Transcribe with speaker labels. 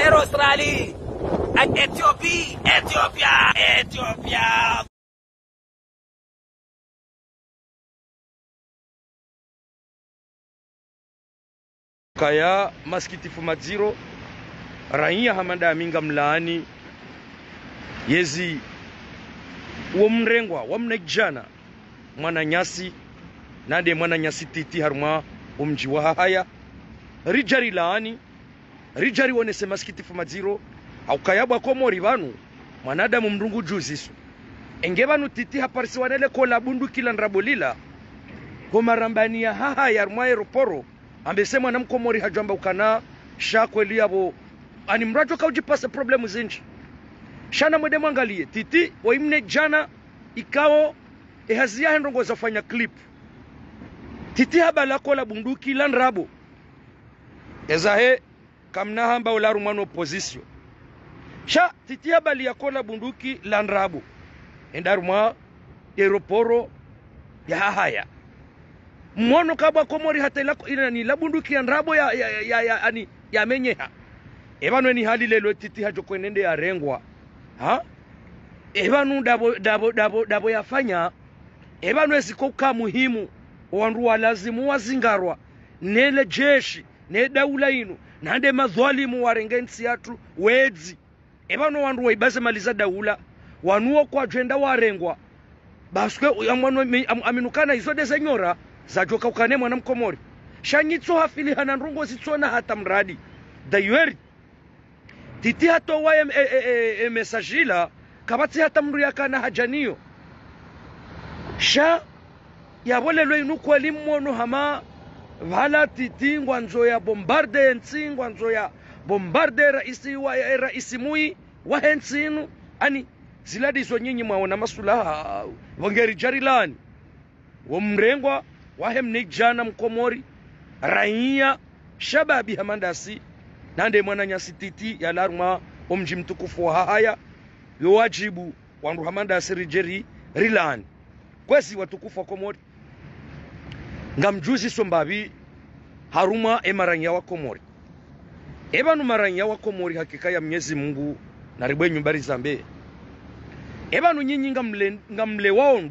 Speaker 1: Air Australie, Ethiopia.
Speaker 2: Kaya maskitifu madziro raia hamanda aminga mlaani yezi womrengwa wamnejana mwana nyasi nade mwana nyasi titi harma umji wa haya rijari laani rijari wonese maskitifu madziro au kayabwa komori banu mwanadamu mndungu juzisu enge banu titi haparisi wanele kola bundu kila nrabolila komarambani ya haya harma aeroporo ambesema na mkomori hajamba ukana shakweli yabo ani mrajo kaujipasa problemu zinji shana mwede mwangalie titi waimne jana ikao ehazia hendongo zafanya clip titi habala kola bunduki lanrabo ezahe kamna hamba ularu mwana opposition sha titi habali ya kola bunduki lanrabo endaruma aeroporo ya haya mwono kabwa komori hata ila ni labunduki ya nrabo ya menyeha ebanu ni hali lelo titi hajo kwenende ya rengwa ha ebanu dabo yafanya ebanu esikoka muhimu wandu walazimu wazingarwa nele jeshi ne daula inu nande madhalimu warengensi yatu wedzi ebanu wandu waibaze maliza daula wanuo kwa jenda warengwa baswe yamwano aminukana izode zenyora zajoka ukane mwana mkomori shanyitso hafili hana nrungo zitsona hata mradi dayueri titi hato wa mesajila kabati hata mru yakana hajaniyo sha yabolelo inu kweli mwono hama vala titi ngwanzo ya bombarde nsi ngwanzo ya bombarde raisi mui wa hensinu ani ziladi zo nyinyi mwaona masulaha wangeri jarilani womrengwa wahemne jana mkomori raia shababi hamandasi nande mwana nyasi titi ya larma omji mtukufu wa haya yo wajibu wandu hamandasi rijeri rilani kwesi watukufu wa komori ngamjuzi sombabi haruma emaranya wa komori ebanu maranya wa komori hakika ya Mwenyezi Mungu na ribwe nyumbari zambe ebanu nyinyi ngamle waondo